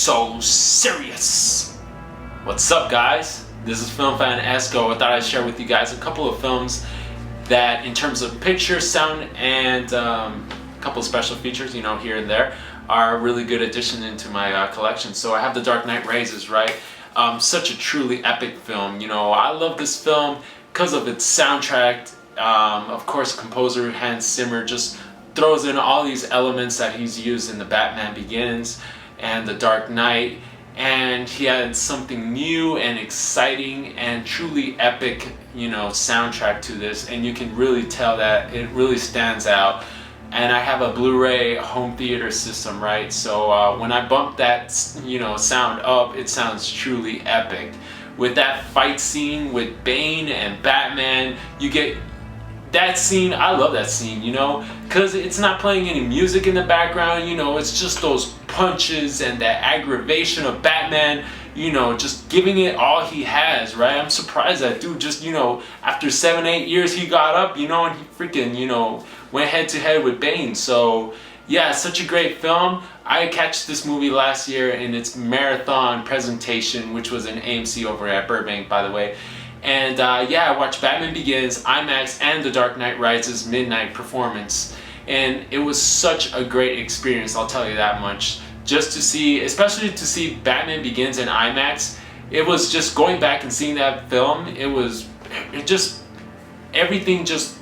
so serious. What's up, guys? This is Film Fan Esco. I thought I'd share with you guys a couple of films that, in terms of picture, sound, and a couple of special features, you know, here and there, are a really good addition into my collection. So I have The Dark Knight Rises, right? Such a truly epic film. You know, I love this film because of its soundtrack. Of course, composer Hans Zimmer just throws in all these elements that he's used in the Batman Begins and The Dark Knight, and he had something new and exciting and truly epic, you know, soundtrack to this, and you can really tell that it really stands out. And I have a Blu-ray home theater system, right? So when I bump that, you know, sound up, it sounds truly epic. With that fight scene with Bane and Batman, you get that scene. I love that scene, you know, because it's not playing any music in the background, you know, it's just those punches and that aggravation of Batman, you know, just giving it all he has, right? I'm surprised that dude just, you know, after 7-8 years he got up, you know, and he freaking, you know, went head to head with Bane. So yeah, such a great film. I catched this movie last year in its marathon presentation, which was an AMC over at Burbank, by the way. And yeah, I watched Batman Begins, IMAX, and The Dark Knight Rises midnight performance. And it was such a great experience, I'll tell you that much. Just to see, especially to see Batman Begins in IMAX, it was just going back and seeing that film, everything just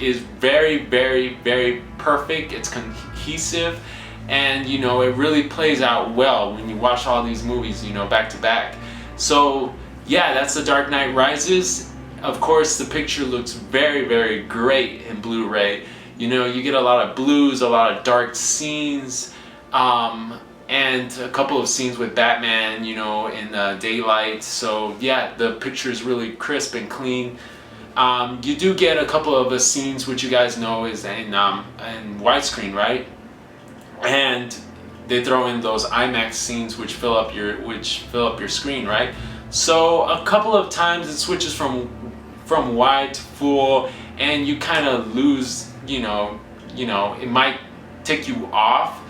is very, very, very perfect. It's cohesive, and you know, it really plays out well when you watch all these movies, you know, back to back. So yeah, that's The Dark Knight Rises. Of course, the picture looks very, very great in Blu-ray. You know, you get a lot of blues, a lot of dark scenes, and a couple of scenes with Batman, you know, in daylight. So yeah, the picture is really crisp and clean. You do get a couple of scenes which you guys know is in widescreen, right? And they throw in those IMAX scenes which fill up your screen, right? So a couple of times it switches from wide to full, and you kind of lose, you know, it might take you off.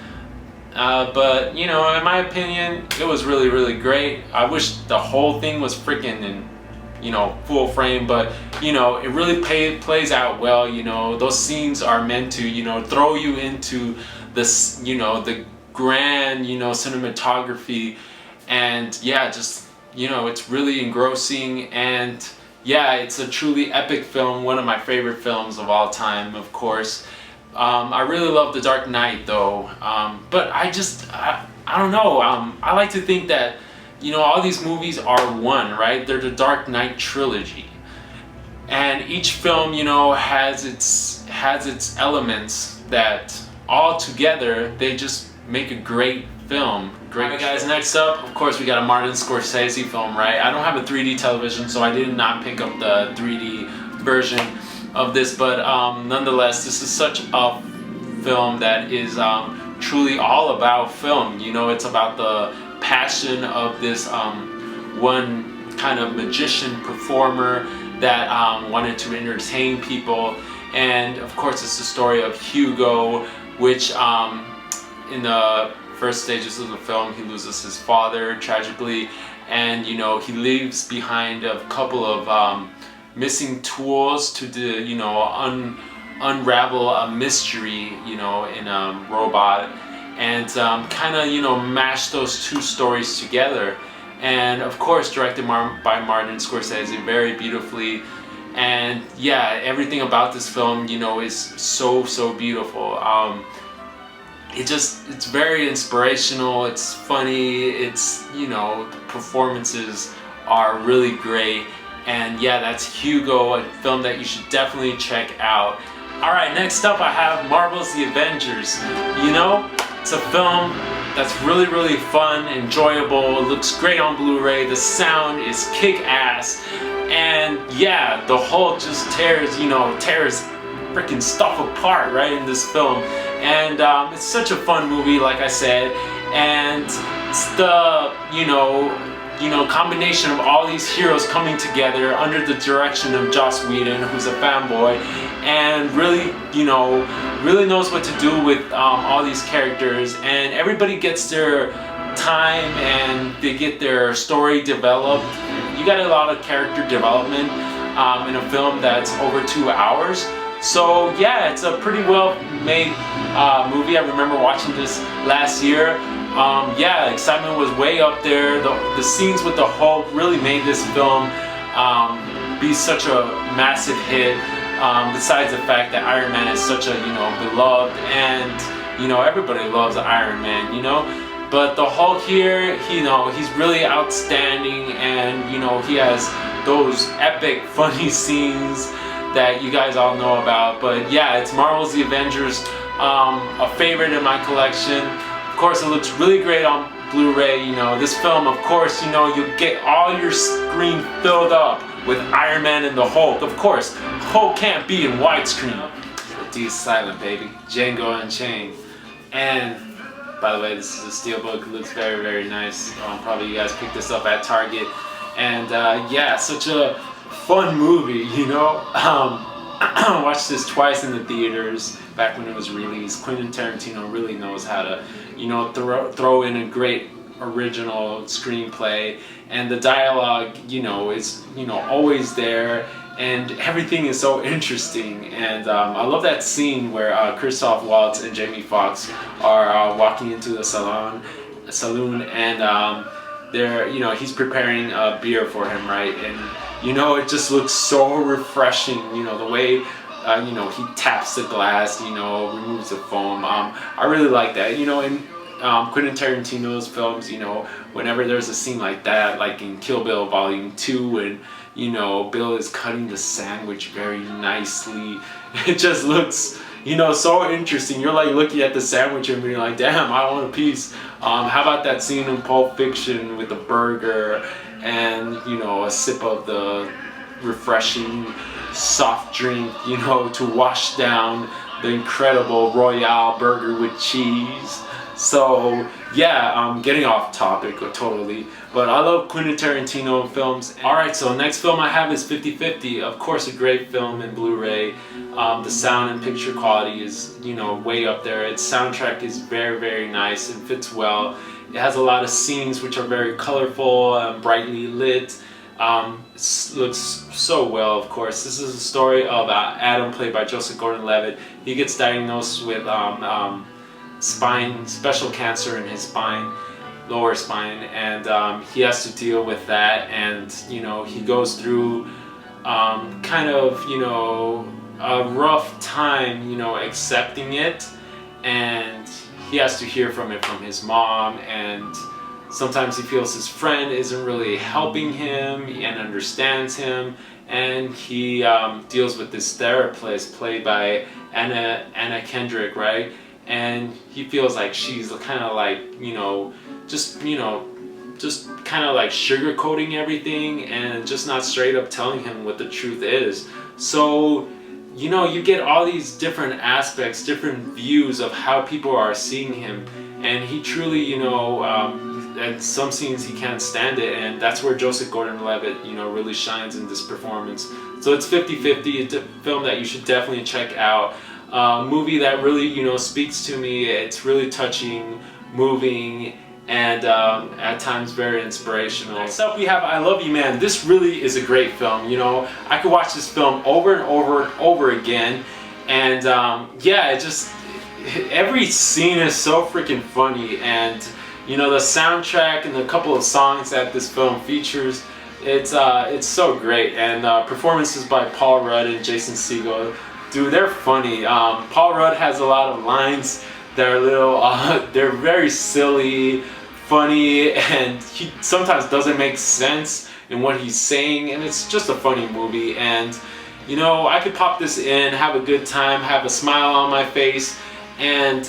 But you know, in my opinion, it was really, really great. I wish the whole thing was freaking in, you know, full frame, but you know, it really plays out well. You know, those scenes are meant to, you know, throw you into this, you know, the grand, you know, cinematography, and yeah, just, you know, it's really engrossing. And yeah, it's a truly epic film, one of my favorite films of all time, of course. I really love The Dark Knight though, but I don't know, I like to think that, you know, all these movies are one, right? They're the Dark Knight trilogy, and each film, you know, has its elements that all together they just make a great film. Great. Guys, next up, of course, we got a Martin Scorsese film, right? I don't have a 3D television, so I did not pick up the 3D version of this, but nonetheless, this is such a film that is truly all about film. You know, it's about the passion of this one kind of magician performer that wanted to entertain people. And of course, it's the story of Hugo, which in the first stages of the film, he loses his father tragically, and you know, he leaves behind a couple of missing tools to you know, unravel a mystery, you know, in a robot, and kind of, you know, mash those two stories together. And of course, directed by Martin Scorsese very beautifully. And yeah, everything about this film, you know, is so beautiful. It's very inspirational, it's funny, it's, you know, the performances are really great. And yeah, that's Hugo, a film that you should definitely check out. Alright, next up I have Marvel's The Avengers. You know, it's a film that's really, really fun, enjoyable, it looks great on Blu-ray, the sound is kick-ass, and yeah, the Hulk just tears freaking stuff apart, right, in this film. And it's such a fun movie, like I said, and it's the, you know, combination of all these heroes coming together under the direction of Joss Whedon, who's a fanboy, and really, you know, really knows what to do with all these characters, and everybody gets their time and they get their story developed. You got a lot of character development in a film that's over 2 hours. So yeah, it's a pretty well made movie. I remember watching this last year. Yeah, excitement was way up there. The scenes with the Hulk really made this film be such a massive hit. Besides the fact that Iron Man is such a, beloved, and everybody loves Iron Man, But the Hulk here, he's really outstanding, and he has those epic, funny scenes that you guys all know about. But yeah, it's Marvel's The Avengers, a favorite in my collection. Of course, it looks really great on Blu-ray. This film, of course, you get all your screen filled up with Iron Man and the Hulk. Of course, Hulk can't be in widescreen. D is silent, baby. Django Unchained. And by the way, this is a steelbook. It looks very, very nice. Probably you guys picked this up at Target. And yeah, such a fun movie, I watched this twice in the theaters back when it was released. Quentin Tarantino really knows how to, throw in a great original screenplay, and the dialogue, is, always there, and everything is so interesting. And I love that scene where Christoph Waltz and Jamie Foxx are walking into the saloon, and they're, he's preparing a beer for him, right? And it just looks so refreshing, the way he taps the glass, removes the foam. I really like that, in Quentin Tarantino's films, whenever there's a scene like that, like in Kill Bill Volume 2, and Bill is cutting the sandwich very nicely, it just looks, so interesting. You're like looking at the sandwich and being like, damn, I want a piece. How about that scene in Pulp Fiction with the burger and a sip of the refreshing soft drink, to wash down the incredible Royale burger with cheese. So yeah, I'm getting off topic totally, but I love Quentin Tarantino films. Alright, so next film I have is 50/50. Of course, a great film in Blu-ray. The sound and picture quality is, way up there. Its soundtrack is very, very nice and fits well. It has a lot of scenes which are very colorful and brightly lit. Looks so well, of course. This is a story of Adam, played by Joseph Gordon-Levitt. He gets diagnosed with special cancer in his spine, lower spine, and he has to deal with that. And he goes through kind of a rough time accepting it, and he has to hear from his mom, and sometimes he feels his friend isn't really helping him and understands him, and he deals with this therapist played by Anna Kendrick, right? And he feels like she's kind of like, just kind of like sugarcoating everything and just not straight up telling him what the truth is. So, you get all these different aspects, different views of how people are seeing him, and he truly, at some scenes he can't stand it, and that's where Joseph Gordon-Levitt, really shines in this performance. So it's 50/50. It's a film that you should definitely check out. Movie that really, speaks to me. It's really touching, moving, and at times very inspirational. Next up we have I Love You Man. This really is a great film. I could watch this film over and over and over again, and yeah, every scene is so freaking funny, and the soundtrack and the couple of songs that this film features, it's so great. And performances by Paul Rudd and Jason Segel, dude, they're funny. Paul Rudd has a lot of lines that are they're very silly, funny, and he sometimes doesn't make sense in what he's saying, and it's just a funny movie. And I could pop this in, have a good time, have a smile on my face, and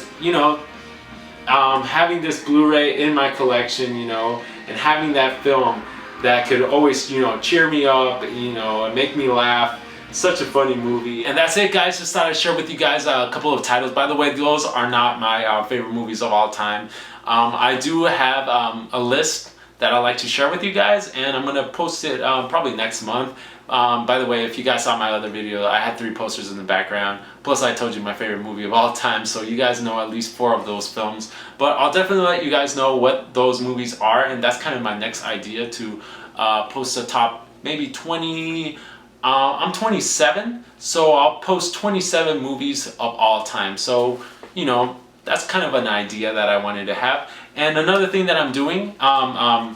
having this Blu-ray in my collection, and having that film that could always, cheer me up, and make me laugh. Such a funny movie. And that's it, guys. Just thought I'd share with you guys a couple of titles. By the way, those are not my favorite movies of all time. I do have a list that I like to share with you guys, and I'm gonna post it probably next month. By the way, if you guys saw my other video, I had 3 posters in the background. Plus, I told you my favorite movie of all time, so you guys know at least 4 of those films. But I'll definitely let you guys know what those movies are, and that's kind of my next idea, to post a top maybe 20. I'm 27, so I'll post 27 movies of all time. So, you know, that's kind of an idea that I wanted to have. And another thing that I'm doing, I'm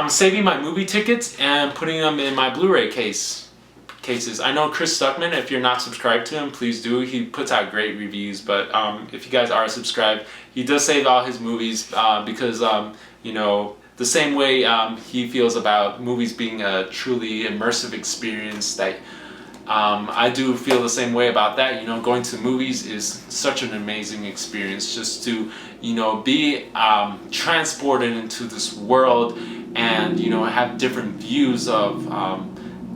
saving my movie tickets and putting them in my Blu-ray cases. I know Chris Stuckman, if you're not subscribed to him, please do. He puts out great reviews, but if you guys are subscribed, he does save all his movies because, you know, the same way he feels about movies being a truly immersive experience, that I do feel the same way about that. You know, going to movies is such an amazing experience, just to, you know, be transported into this world and, you know, have different views of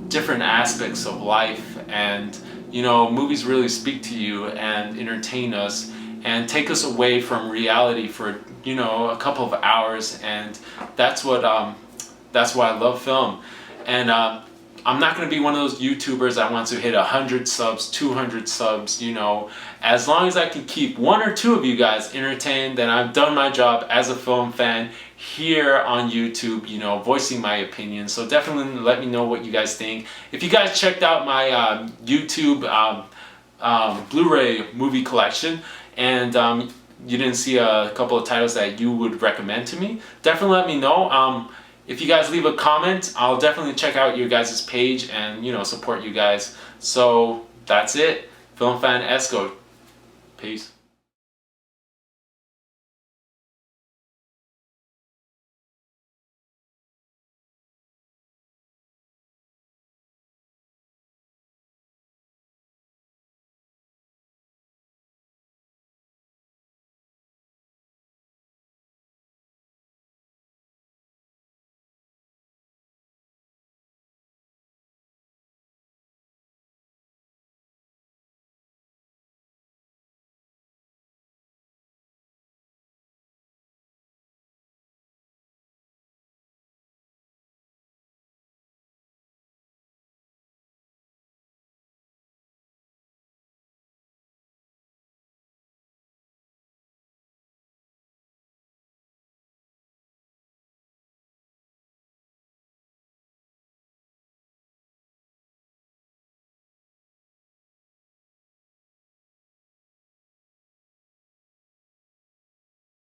different aspects of life. And, you know, movies really speak to you and entertain us and take us away from reality for, you know, a couple of hours. And that's why I love film. And I'm not going to be one of those YouTubers that wants to hit 100 subs, 200 subs, you know. As long as I can keep 1 or 2 of you guys entertained, then I've done my job as a film fan here on YouTube, you know, voicing my opinion. So definitely let me know what you guys think. If you guys checked out my YouTube Blu-ray movie collection, and you didn't see a couple of titles that you would recommend to me, definitely let me know. If you guys leave a comment, I'll definitely check out your guys' page and, you know, support you guys. So that's it. Film Fan Esco. Peace.